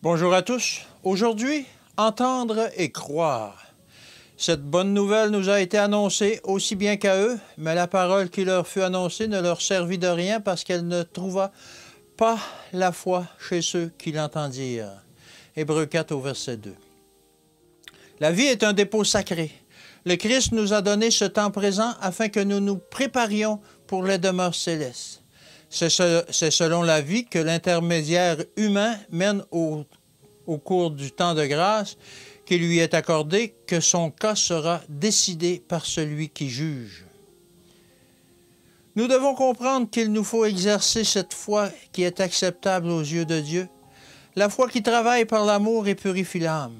Bonjour à tous. Aujourd'hui, entendre et croire. Cette bonne nouvelle nous a été annoncée aussi bien qu'à eux, mais la parole qui leur fut annoncée ne leur servit de rien parce qu'elle ne trouva pas la foi chez ceux qui l'entendirent. Hébreux 4 au verset 2. La vie est un dépôt sacré. Le Christ nous a donné ce temps présent afin que nous nous préparions pour les demeures célestes. C'est selon la vie que l'intermédiaire humain mène au cours du temps de grâce qui lui est accordé que son cas sera décidé par celui qui juge. Nous devons comprendre qu'il nous faut exercer cette foi qui est acceptable aux yeux de Dieu, la foi qui travaille par l'amour et purifie l'âme.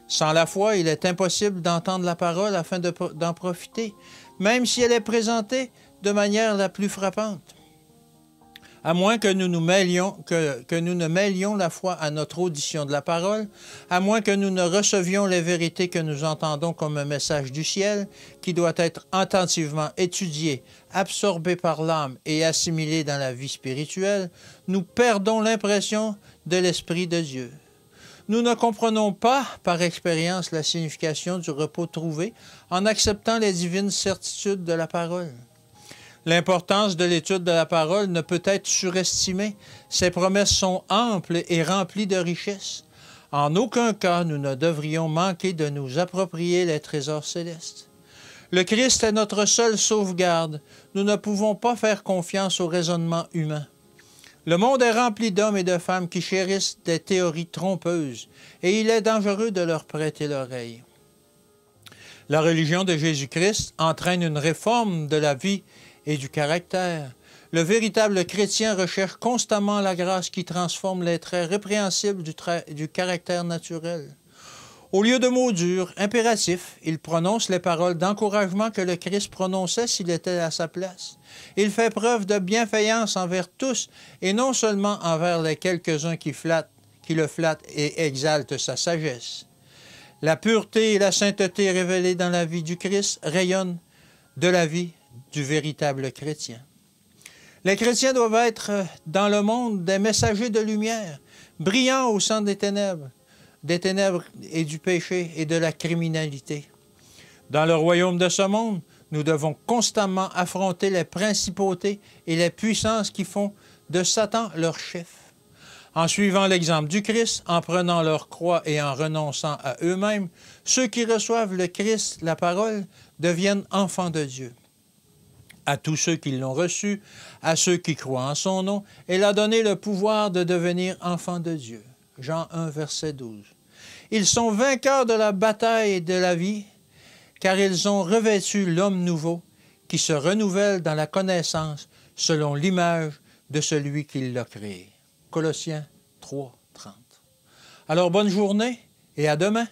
Sans la foi, il est impossible d'entendre la parole afin d'en profiter, même si elle est présentée de manière la plus frappante. À moins que nous ne mêlions la foi à notre audition de la parole, à moins que nous ne recevions les vérités que nous entendons comme un message du ciel, qui doit être attentivement étudié, absorbé par l'âme et assimilé dans la vie spirituelle, nous perdons l'impression de l'Esprit de Dieu. Nous ne comprenons pas par expérience la signification du repos trouvé en acceptant les divines certitudes de la parole. L'importance de l'étude de la parole ne peut être surestimée. Ses promesses sont amples et remplies de richesses. En aucun cas, nous ne devrions manquer de nous approprier les trésors célestes. Le Christ est notre seule sauvegarde. Nous ne pouvons pas faire confiance au raisonnement humain. Le monde est rempli d'hommes et de femmes qui chérissent des théories trompeuses, et il est dangereux de leur prêter l'oreille. La religion de Jésus-Christ entraîne une réforme de la vie et du caractère. Le véritable chrétien recherche constamment la grâce qui transforme les traits répréhensibles du caractère naturel. Au lieu de mots durs, impératifs, il prononce les paroles d'encouragement que le Christ prononçait s'il était à sa place. Il fait preuve de bienfaillance envers tous et non seulement envers les quelques-uns qui le flattent et exaltent sa sagesse. La pureté et la sainteté révélées dans la vie du Christ rayonnent de la vie du véritable chrétien. Les chrétiens doivent être dans le monde des messagers de lumière, brillants au sein des ténèbres et du péché et de la criminalité. Dans le royaume de ce monde, nous devons constamment affronter les principautés et les puissances qui font de Satan leur chef. En suivant l'exemple du Christ, en prenant leur croix et en renonçant à eux-mêmes, ceux qui reçoivent le Christ, la parole, deviennent enfants de Dieu. À tous ceux qui l'ont reçu, à ceux qui croient en son nom, elle a donné le pouvoir de devenir enfants de Dieu. Jean 1, verset 12. Ils sont vainqueurs de la bataille et de la vie, car ils ont revêtu l'homme nouveau, qui se renouvelle dans la connaissance selon l'image de celui qui l'a créé. Colossiens 3, 30. Alors bonne journée et à demain.